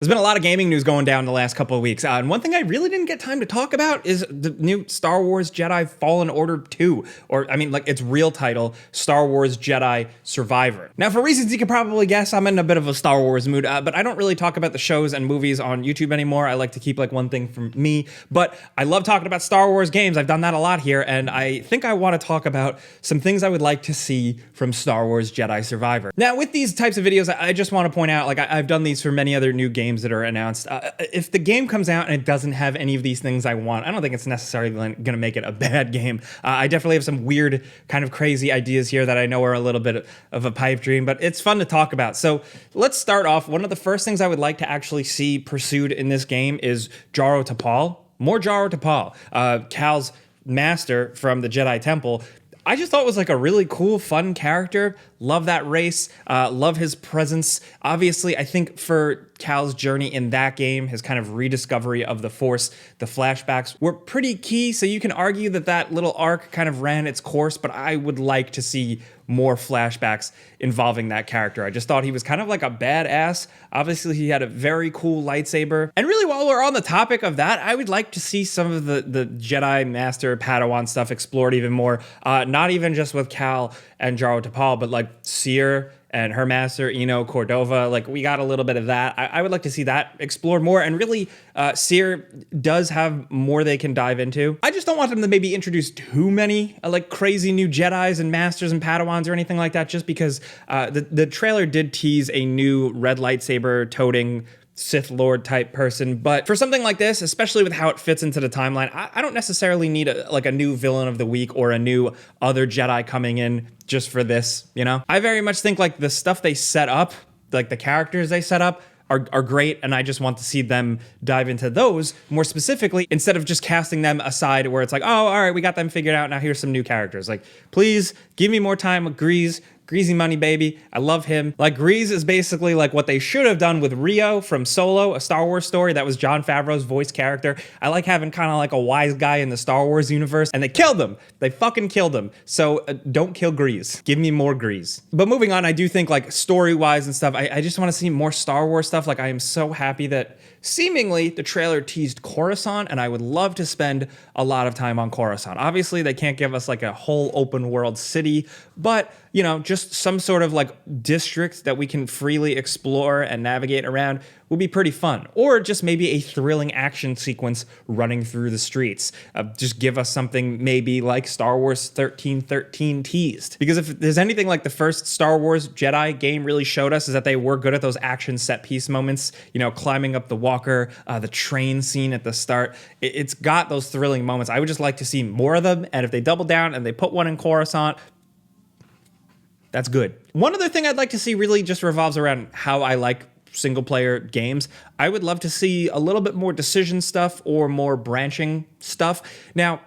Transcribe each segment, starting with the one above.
There's been a lot of gaming news going down the last couple of weeks, and one thing I really didn't get time to talk about is the new Star Wars Jedi Fallen Order 2, or I mean, like its real title, Star Wars Jedi Survivor. Now, for reasons you can probably guess, I'm in a bit of a Star Wars mood, but I don't really talk about the shows and movies on YouTube anymore. I like to keep like one thing from me, but I love talking about Star Wars games. I've done that a lot here, and I think I want to talk about some things I would like to see from Star Wars Jedi Survivor. Now, with these types of videos, I just want to point out, like I've done these for many other new games that are announced. If the game comes out and it doesn't have any of these things I want, I don't think it's necessarily going to make it a bad game. I definitely have some weird, kind of crazy ideas here that I know are a little bit of a pipe dream, but it's fun to talk about. So let's start off. One of the first things I would like to actually see pursued in this game is Jaro Tapal. More Jaro Tapal, Cal's master from the Jedi Temple. I just thought it was like a really cool, fun character. Love that race. Love his presence. Obviously, I think for Cal's journey in that game, his kind of rediscovery of the Force, the flashbacks were pretty key. So you can argue that that little arc kind of ran its course, but I would like to see more flashbacks involving that character. I just thought he was kind of like a badass. Obviously, he had a very cool lightsaber. And really, while we're on the topic of that, I would like to see some of the Jedi Master Padawan stuff explored even more. Not even just with Cal and Jaro Tapal, but like Seer and her master, Eno Cordova. Like, we got a little bit of that. I would like to see that explored more. And really, Seer does have more they can dive into. I just don't want them to maybe introduce too many like crazy new Jedis and Masters and Padawans or anything like that, just because the trailer did tease a new red lightsaber toting Sith Lord type person. But for something like this, especially with how it fits into the timeline, I don't necessarily need a new villain of the week or a new other Jedi coming in just for this, you know? I very much think like the stuff they set up, like the characters they set up, are great, and I just want to see them dive into those more specifically instead of just casting them aside where it's like, oh, all right, we got them figured out, now here's some new characters. Like, please give me more time with Grease. Greasy money, baby. I love him. Like, Grease is basically like what they should have done with Rio from Solo, a Star Wars story. That was Jon Favreau's voice character. I like having kind of like a wise guy in the Star Wars universe, and they killed him. They fucking killed him. So don't kill Grease. Give me more Grease. But moving on, I do think like story-wise and stuff, I just want to see more Star Wars stuff. Like, I am so happy that seemingly the trailer teased Coruscant, and I would love to spend a lot of time on Coruscant. Obviously, they can't give us like a whole open world city, but you know, just some sort of like district that we can freely explore and navigate around would be pretty fun. Or just maybe a thrilling action sequence running through the streets. Just give us something maybe like Star Wars 1313 teased. Because if there's anything like the first Star Wars Jedi game really showed us, is that they were good at those action set piece moments, you know, climbing up the walker, the train scene at the start. It's got those thrilling moments. I would just like to see more of them. And if they double down and they put one in Coruscant, that's good. One other thing I'd like to see really just revolves around how I like single player games. I would love to see a little bit more decision stuff or more branching stuff. Now,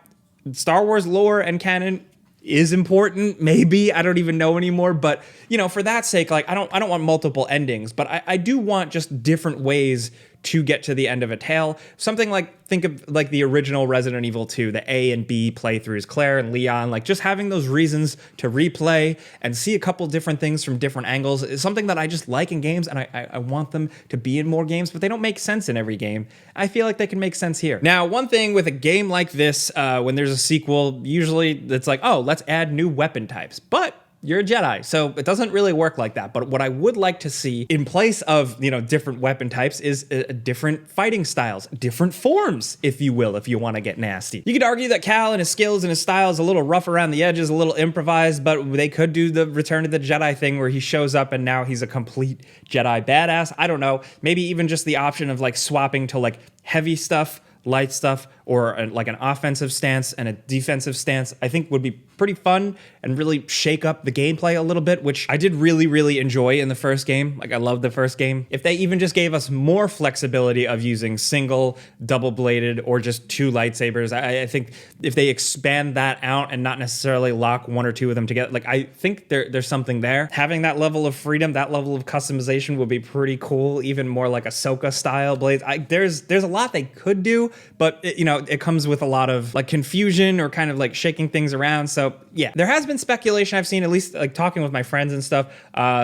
Star Wars lore and canon is important, maybe, I don't even know anymore, but you know, for that sake, like I don't want multiple endings, but I do want just different ways to get to the end of a tale. Something like, think of like the original Resident Evil 2, the A and B playthroughs, Claire and Leon, like just having those reasons to replay and see a couple different things from different angles is something that I just like in games, and I want them to be in more games, but they don't make sense in every game. I feel like they can make sense here. Now, one thing with a game like this, when there's a sequel, usually it's like, oh, let's add new weapon types, but you're a Jedi, so it doesn't really work like that. But what I would like to see in place of, you know, different weapon types is different fighting styles, different forms, if you will, if you want to get nasty. You could argue that Cal and his skills and his style is a little rough around the edges, a little improvised, but they could do the Return of the Jedi thing where he shows up and now he's a complete Jedi badass. I don't know. Maybe even just the option of like swapping to like heavy stuff, light stuff, or like an offensive stance and a defensive stance, I think would be pretty fun and really shake up the gameplay a little bit, which I did really, really enjoy in the first game. Like, I loved the first game. If they even just gave us more flexibility of using single, double-bladed, or just two lightsabers, I think if they expand that out and not necessarily lock one or two of them together, like, I think there's something there. Having that level of freedom, that level of customization would be pretty cool, even more like Ahsoka-style blades. There's a lot they could do, but, you know, it comes with a lot of like confusion or kind of like shaking things around. So yeah, there has been speculation I've seen, at least like talking with my friends and stuff,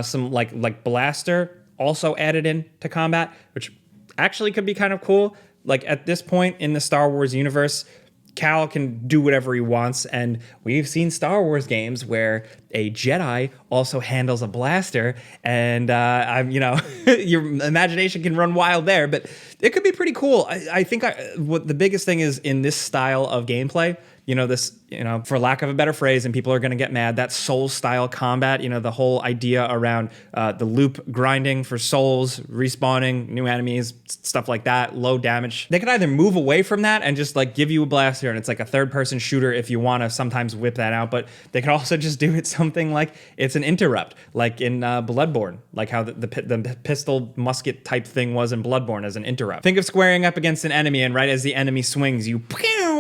some like blaster also added in to combat, which actually could be kind of cool. Like at this point in the Star Wars universe, Cal can do whatever he wants, and we've seen Star Wars games where a Jedi also handles a blaster, and your imagination can run wild there, but it could be pretty cool. I think what the biggest thing is in this style of gameplay, for lack of a better phrase, and people are going to get mad, that soul-style combat, the whole idea around the loop grinding for souls, respawning, new enemies, stuff like that, low damage. They could either move away from that and just like give you a blaster, and it's like a third-person shooter if you want to sometimes whip that out, but they could also just do it something like it's an interrupt, like in Bloodborne, like how the pistol musket type thing was in Bloodborne as an interrupt. Think of squaring up against an enemy, and right as the enemy swings, you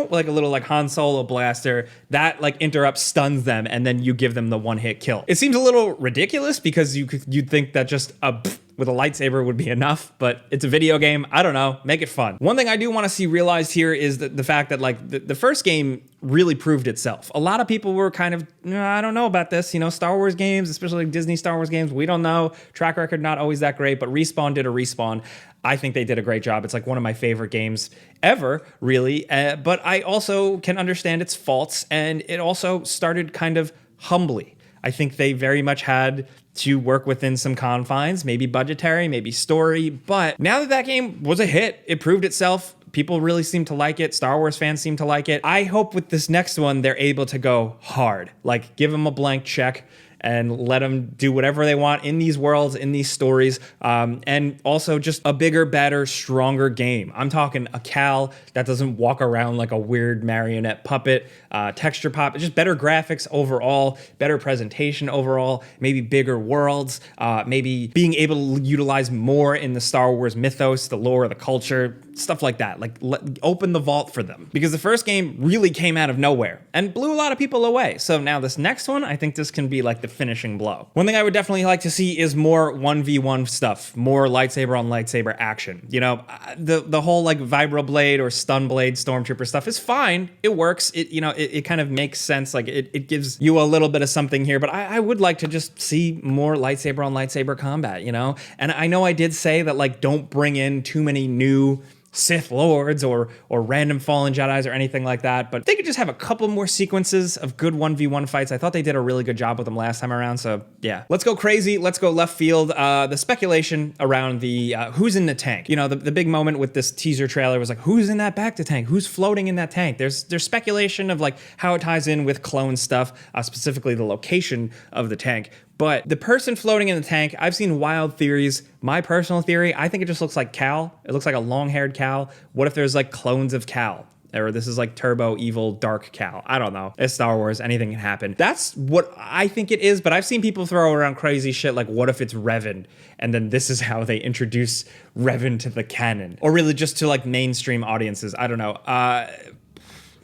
like a little like Han Solo blaster that like interrupts, stuns them, and then you give them the one-hit kill. It seems a little ridiculous because you'd think that just with a lightsaber would be enough, but it's a video game. I don't know. Make it fun. One thing I do want to see realized here is the fact that like the first game really proved itself. A lot of people were kind of, I don't know about this, Star Wars games, especially like Disney Star Wars games, we don't know. Track record not always that great, but Respawn did a Respawn. I think they did a great job. It's like one of my favorite games ever, really. But I also can understand its faults, and it also started kind of humbly. I think they very much had to work within some confines, maybe budgetary, maybe story. But now that game was a hit, it proved itself. People really seem to like it. Star Wars fans seem to like it. I hope with this next one, they're able to go hard. Like, give them a blank check and let them do whatever they want in these worlds, in these stories, and also just a bigger, better, stronger game. I'm talking a Cal that doesn't walk around like a weird marionette puppet, texture pop, just better graphics overall, better presentation overall, maybe bigger worlds, maybe being able to utilize more in the Star Wars mythos, the lore, the culture, stuff like that. Like, open the vault for them. Because the first game really came out of nowhere and blew a lot of people away. So now this next one, I think this can be like the finishing blow. One thing I would definitely like to see is more 1v1 stuff, more lightsaber on lightsaber action. The whole like vibroblade or stun blade stormtrooper stuff is fine. It works. It kind of makes sense. Like it gives you a little bit of something here, but I would like to just see more lightsaber on lightsaber combat, And I know I did say that like don't bring in too many new Sith Lords or random fallen Jedis or anything like that, but they could just have a couple more sequences of good 1v1 fights. I thought they did a really good job with them last time around, so yeah. Let's go crazy, let's go left field. The speculation around the who's in the tank. The big moment with this teaser trailer was like, who's in that bacta tank? Who's floating in that tank? There's speculation of like how it ties in with clone stuff, specifically the location of the tank. But the person floating in the tank, I've seen wild theories. My personal theory, I think it just looks like Cal. It looks like a long-haired Cal. What if there's like clones of Cal? Or this is like turbo evil dark Cal. I don't know. It's Star Wars. Anything can happen. That's what I think it is. But I've seen people throw around crazy shit like, what if it's Revan? And then this is how they introduce Revan to the canon. Or really just to like mainstream audiences. I don't know.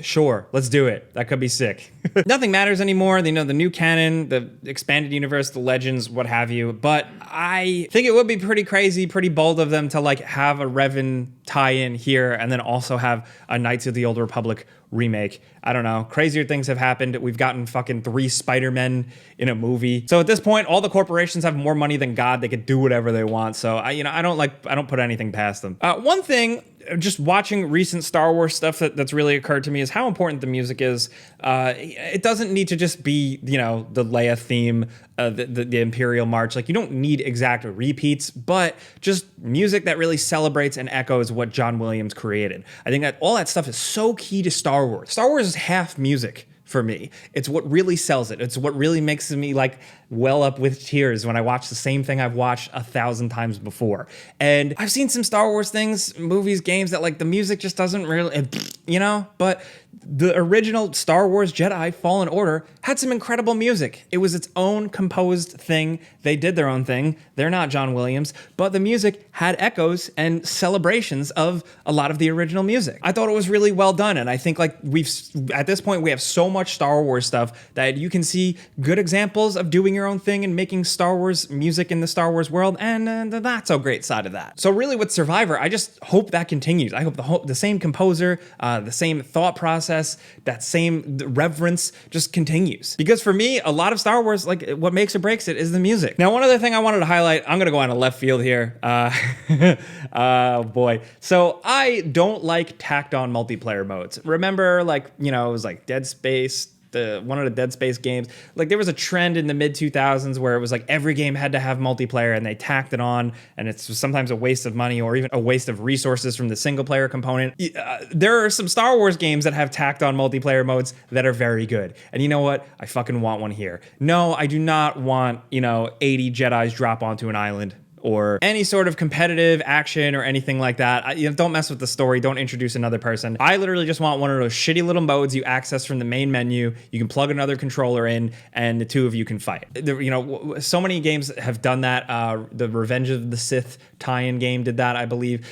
Sure, let's do it. That could be sick. Nothing matters anymore. The new canon, the expanded universe, the legends, what have you. But I think it would be pretty crazy, pretty bold of them to like have a Revan tie-in here and then also have a Knights of the Old Republic remake. I don't know. Crazier things have happened. We've gotten fucking 3 Spider-Men in a movie. So at this point, all the corporations have more money than God. They could do whatever they want. So I don't put anything past them. One thing, just watching recent Star Wars stuff that's really occurred to me is how important the music is. It doesn't need to just be, the Leia theme, the Imperial March. Like, you don't need exact repeats, but just music that really celebrates and echoes what John Williams created. I think that all that stuff is so key to Star Wars. Star Wars is half music for me. It's what really sells it. It's what really makes me like well up with tears when I watch the same thing I've watched 1,000 times before. And I've seen some Star Wars things, movies, games that like the music just doesn't really, but the original Star Wars Jedi Fallen Order had some incredible music. It was its own composed thing. They did their own thing. They're not John Williams, but the music had echoes and celebrations of a lot of the original music. I thought it was really well done, and I think like at this point we have so much Star Wars stuff that you can see good examples of doing your own thing and making Star Wars music in the Star Wars world, and the not so great side of that. So really with Survivor, I just hope that continues. I hope the same composer, the same thought process, process, that same reverence just continues. Because for me, a lot of Star Wars, like what makes or breaks it is the music. Now, one other thing I wanted to highlight, I'm gonna go on a left field here. Oh boy. So I don't like tacked on multiplayer modes. Remember, like, you know, it was like Dead Space, one of the Dead Space games. Like there was a trend in the mid 2000s where it was like every game had to have multiplayer and they tacked it on, and it's sometimes a waste of money or even a waste of resources from the single player component. There are some Star Wars games that have tacked on multiplayer modes that are very good. And you know what? I fucking want one here. No, I do not want, 80 Jedis drop onto an island or any sort of competitive action or anything like that. Don't mess with the story. Don't introduce another person. I literally just want one of those shitty little modes you access from the main menu. You can plug another controller in and the two of you can fight. So many games have done that. The Revenge of the Sith tie-in game did that, I believe.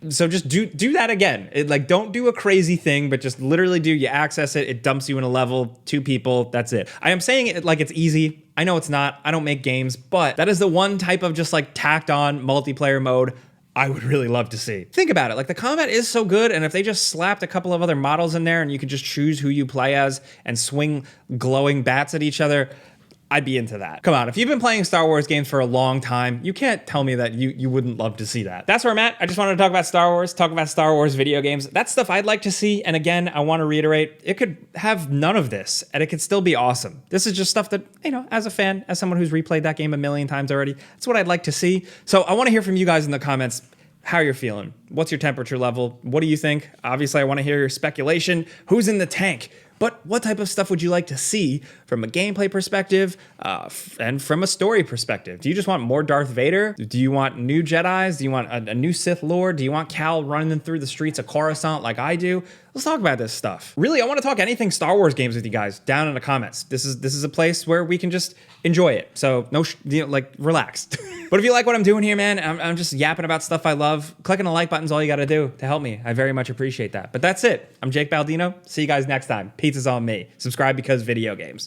So just do that again. Don't do a crazy thing, but just literally you access it. It dumps you in a level, 2 people, that's it. I am saying it like it's easy. I know it's not. I don't make games, but that is the one type of just like tacked on multiplayer mode I would really love to see. Think about it. Like the combat is so good, and if they just slapped a couple of other models in there and you could just choose who you play as and swing glowing bats at each other, I'd be into that. Come on, if you've been playing Star Wars games for a long time, you can't tell me that you wouldn't love to see that. That's where I'm at. I just wanted to talk about Star Wars, talk about Star Wars video games. That's stuff I'd like to see. And again, I want to reiterate, it could have none of this and it could still be awesome. This is just stuff that, as a fan, as someone who's replayed that game a million times already, that's what I'd like to see. So I want to hear from you guys in the comments how you're feeling. What's your temperature level? What do you think? Obviously, I want to hear your speculation. Who's in the tank? But what type of stuff would you like to see from a gameplay perspective and from a story perspective? Do you just want more Darth Vader? Do you want new Jedis? Do you want a new Sith Lord? Do you want Cal running through the streets of Coruscant like I do? Let's talk about this stuff. Really, I want to talk anything Star Wars games with you guys down in the comments. This is a place where we can just enjoy it. So relax. But if you like what I'm doing here, man, I'm just yapping about stuff I love. Clicking the like button's all you got to do to help me. I very much appreciate that. But that's it. I'm Jake Baldino. See you guys next time. Pizza's on me. Subscribe because video games.